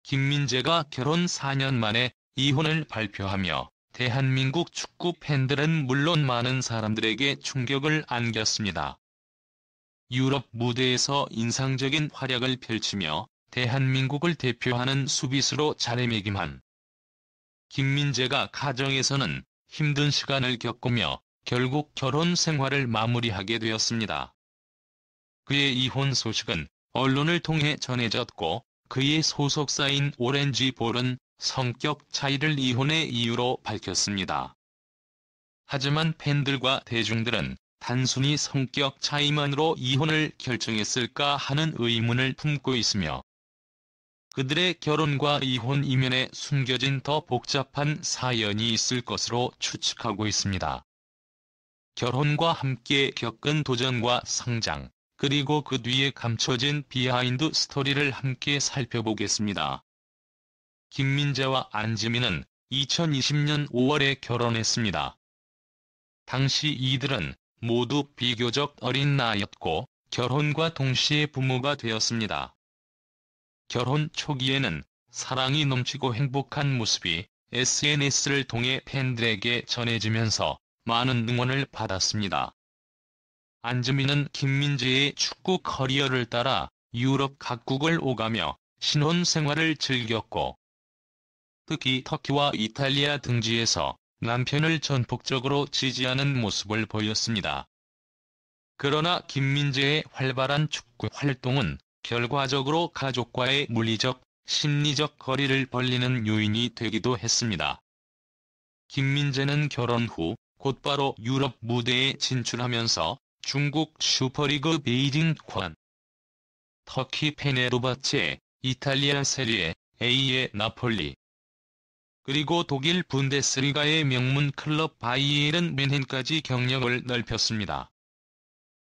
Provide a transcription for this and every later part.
김민재가 결혼 4년 만에 이혼을 발표하며 대한민국 축구 팬들은 물론 많은 사람들에게 충격을 안겼습니다. 유럽 무대에서 인상적인 활약을 펼치며 대한민국을 대표하는 수비수로 자리매김한 김민재가 가정에서는 힘든 시간을 겪으며 결국 결혼 생활을 마무리하게 되었습니다. 그의 이혼 소식은 언론을 통해 전해졌고 그의 소속사인 오렌지볼은 성격 차이를 이혼의 이유로 밝혔습니다. 하지만 팬들과 대중들은 단순히 성격 차이만으로 이혼을 결정했을까 하는 의문을 품고 있으며 그들의 결혼과 이혼 이면에 숨겨진 더 복잡한 사연이 있을 것으로 추측하고 있습니다. 결혼과 함께 겪은 도전과 성장, 그리고 그 뒤에 감춰진 비하인드 스토리를 함께 살펴보겠습니다. 김민재와 안지민은 2020년 5월에 결혼했습니다. 당시 이들은 모두 비교적 어린 나이였고 결혼과 동시에 부모가 되었습니다. 결혼 초기에는 사랑이 넘치고 행복한 모습이 SNS를 통해 팬들에게 전해지면서 많은 응원을 받았습니다. 안지민은 김민재의 축구 커리어를 따라 유럽 각국을 오가며 신혼 생활을 즐겼고 특히 터키와 이탈리아 등지에서 남편을 전폭적으로 지지하는 모습을 보였습니다. 그러나 김민재의 활발한 축구 활동은 결과적으로 가족과의 물리적, 심리적 거리를 벌리는 요인이 되기도 했습니다. 김민재는 결혼 후 곧바로 유럽 무대에 진출하면서 중국 슈퍼리그 베이징 관, 터키 페네르바체, 이탈리아 세리에 A의 나폴리, 그리고 독일 분데스리가의 명문 클럽 바이에른 뮌헨까지 경력을 넓혔습니다.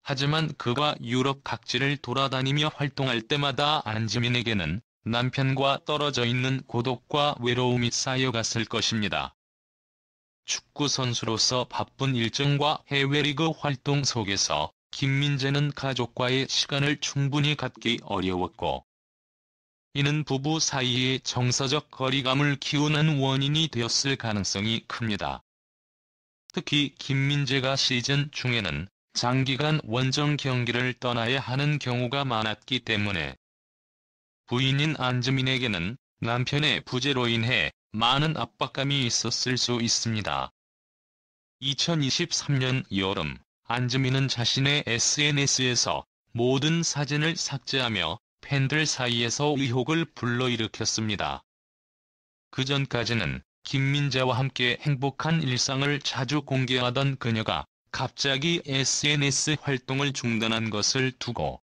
하지만 그가 유럽 각지를 돌아다니며 활동할 때마다 안지민에게는 남편과 떨어져 있는 고독과 외로움이 쌓여갔을 것입니다. 축구 선수로서 바쁜 일정과 해외 리그 활동 속에서 김민재는 가족과의 시간을 충분히 갖기 어려웠고 이는 부부 사이의 정서적 거리감을 키우는 원인이 되었을 가능성이 큽니다. 특히 김민재가 시즌 중에는 장기간 원정 경기를 떠나야 하는 경우가 많았기 때문에 부인인 안지민에게는 남편의 부재로 인해 많은 압박감이 있었을 수 있습니다. 2023년 여름, 안지민은 자신의 SNS에서 모든 사진을 삭제하며 팬들 사이에서 의혹을 불러일으켰습니다. 그전까지는 김민재와 함께 행복한 일상을 자주 공개하던 그녀가 갑자기 SNS 활동을 중단한 것을 두고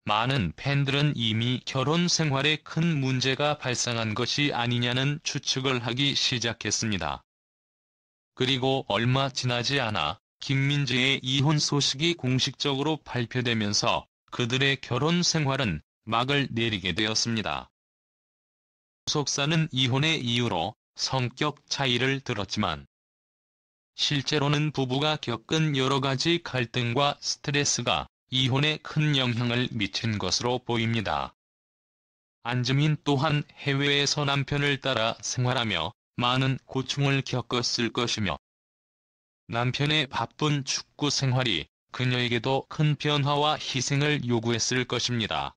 많은 팬들은 이미 결혼 생활에 큰 문제가 발생한 것이 아니냐는 추측을 하기 시작했습니다. 그리고 얼마 지나지 않아 김민재의 이혼 소식이 공식적으로 발표되면서 그들의 결혼 생활은 막을 내리게 되었습니다. 소속사는 이혼의 이유로 성격 차이를 들었지만 실제로는 부부가 겪은 여러 가지 갈등과 스트레스가 이혼에 큰 영향을 미친 것으로 보입니다. 안지민 또한 해외에서 남편을 따라 생활하며 많은 고충을 겪었을 것이며 남편의 바쁜 축구 생활이 그녀에게도 큰 변화와 희생을 요구했을 것입니다.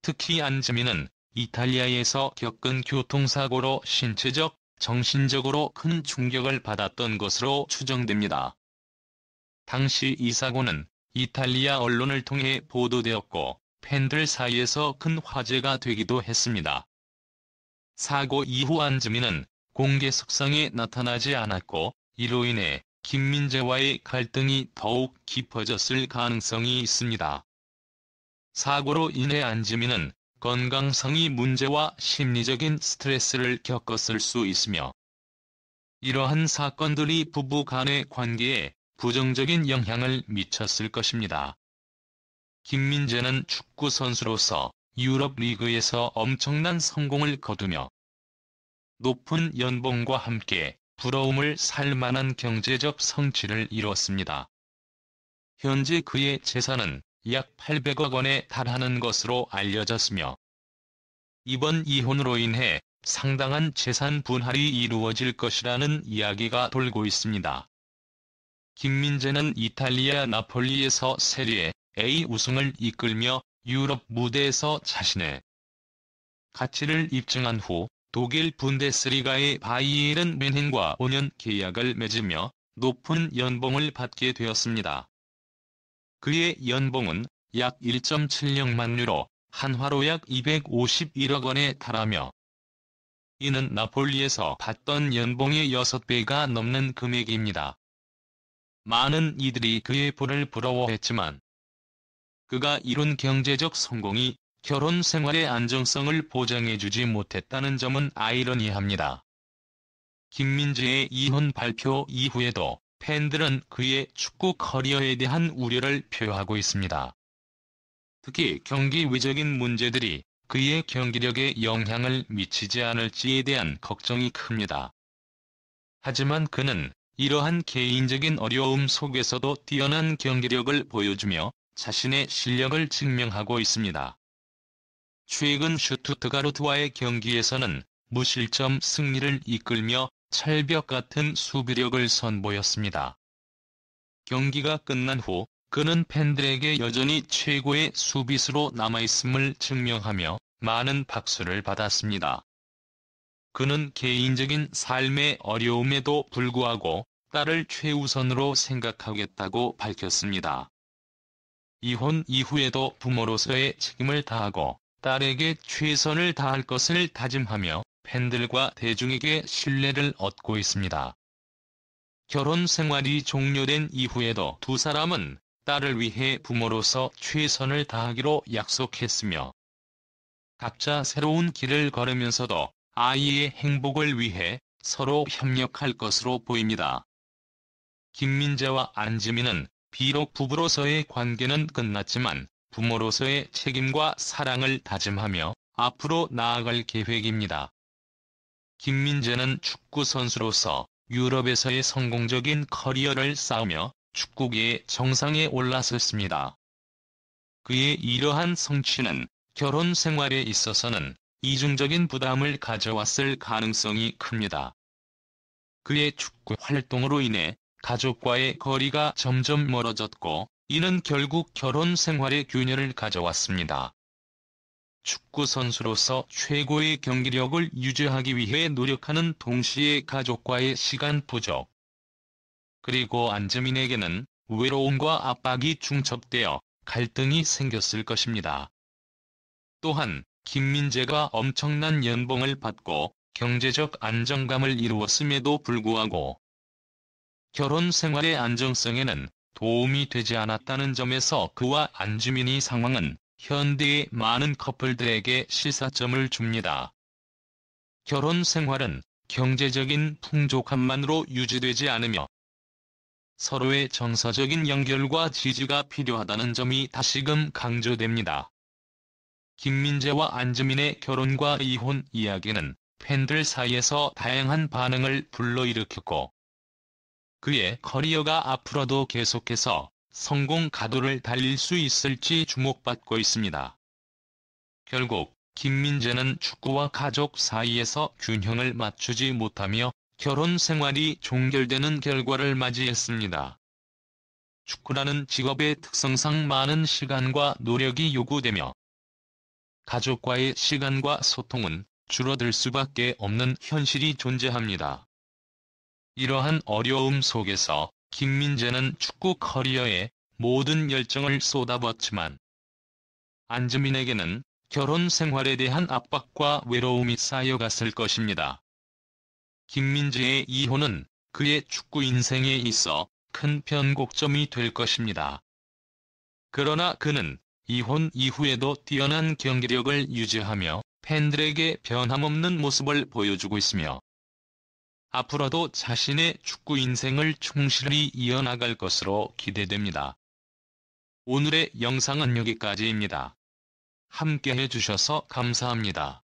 특히 안지민은 이탈리아에서 겪은 교통사고로 신체적, 정신적으로 큰 충격을 받았던 것으로 추정됩니다. 당시 이 사고는 이탈리아 언론을 통해 보도되었고 팬들 사이에서 큰 화제가 되기도 했습니다. 사고 이후 안지민은 공개석상에 나타나지 않았고 이로 인해 김민재와의 갈등이 더욱 깊어졌을 가능성이 있습니다. 사고로 인해 안지민은 건강상의 문제와 심리적인 스트레스를 겪었을 수 있으며 이러한 사건들이 부부 간의 관계에 부정적인 영향을 미쳤을 것입니다. 김민재는 축구 선수로서 유럽 리그에서 엄청난 성공을 거두며 높은 연봉과 함께 부러움을 살 만한 경제적 성취를 이뤘습니다. 현재 그의 재산은 약 800억 원에 달하는 것으로 알려졌으며 이번 이혼으로 인해 상당한 재산 분할이 이루어질 것이라는 이야기가 돌고 있습니다. 김민재는 이탈리아 나폴리에서 세리에 A 우승을 이끌며 유럽 무대에서 자신의 가치를 입증한 후 독일 분데스리가의 바이에른 뮌헨과 5년 계약을 맺으며 높은 연봉을 받게 되었습니다. 그의 연봉은 약 1.76만 유로, 한화로 약 251억 원에 달하며 이는 나폴리에서 받던 연봉의 6배가 넘는 금액입니다. 많은 이들이 그의 부를 부러워했지만 그가 이룬 경제적 성공이 결혼 생활의 안정성을 보장해주지 못했다는 점은 아이러니합니다. 김민재의 이혼 발표 이후에도 팬들은 그의 축구 커리어에 대한 우려를 표하고 있습니다. 특히 경기 외적인 문제들이 그의 경기력에 영향을 미치지 않을지에 대한 걱정이 큽니다. 하지만 그는 이러한 개인적인 어려움 속에서도 뛰어난 경기력을 보여주며 자신의 실력을 증명하고 있습니다. 최근 슈투트가르트와의 경기에서는 무실점 승리를 이끌며 철벽 같은 수비력을 선보였습니다. 경기가 끝난 후 그는 팬들에게 여전히 최고의 수비수로 남아있음을 증명하며 많은 박수를 받았습니다. 그는 개인적인 삶의 어려움에도 불구하고 딸을 최우선으로 생각하겠다고 밝혔습니다. 이혼 이후에도 부모로서의 책임을 다하고 딸에게 최선을 다할 것을 다짐하며 팬들과 대중에게 신뢰를 얻고 있습니다. 결혼 생활이 종료된 이후에도 두 사람은 딸을 위해 부모로서 최선을 다하기로 약속했으며 각자 새로운 길을 걸으면서도 아이의 행복을 위해 서로 협력할 것으로 보입니다. 김민재와 안지민은 비록 부부로서의 관계는 끝났지만 부모로서의 책임과 사랑을 다짐하며 앞으로 나아갈 계획입니다. 김민재는 축구 선수로서 유럽에서의 성공적인 커리어를 쌓으며 축구계의 정상에 올라섰습니다. 그의 이러한 성취는 결혼 생활에 있어서는 이중적인 부담을 가져왔을 가능성이 큽니다. 그의 축구 활동으로 인해 가족과의 거리가 점점 멀어졌고 이는 결국 결혼 생활의 균열을 가져왔습니다. 축구 선수로서 최고의 경기력을 유지하기 위해 노력하는 동시에 가족과의 시간 부족, 그리고 안지민에게는 외로움과 압박이 중첩되어 갈등이 생겼을 것입니다. 또한 김민재가 엄청난 연봉을 받고 경제적 안정감을 이루었음에도 불구하고 결혼 생활의 안정성에는 도움이 되지 않았다는 점에서 그와 안지민의 상황은 현대의 많은 커플들에게 시사점을 줍니다. 결혼 생활은 경제적인 풍족함만으로 유지되지 않으며 서로의 정서적인 연결과 지지가 필요하다는 점이 다시금 강조됩니다. 김민재와 안지민의 결혼과 이혼 이야기는 팬들 사이에서 다양한 반응을 불러일으켰고 그의 커리어가 앞으로도 계속해서 성공 가도를 달릴 수 있을지 주목받고 있습니다. 결국 김민재는 축구와 가족 사이에서 균형을 맞추지 못하며 결혼 생활이 종결되는 결과를 맞이했습니다. 축구라는 직업의 특성상 많은 시간과 노력이 요구되며 가족과의 시간과 소통은 줄어들 수밖에 없는 현실이 존재합니다. 이러한 어려움 속에서 김민재는 축구 커리어에 모든 열정을 쏟아붓지만 안지민에게는 결혼 생활에 대한 압박과 외로움이 쌓여갔을 것입니다. 김민재의 이혼은 그의 축구 인생에 있어 큰 변곡점이 될 것입니다. 그러나 그는 이혼 이후에도 뛰어난 경기력을 유지하며 팬들에게 변함없는 모습을 보여주고 있으며 앞으로도 자신의 축구 인생을 충실히 이어나갈 것으로 기대됩니다. 오늘의 영상은 여기까지입니다. 함께 해주셔서 감사합니다.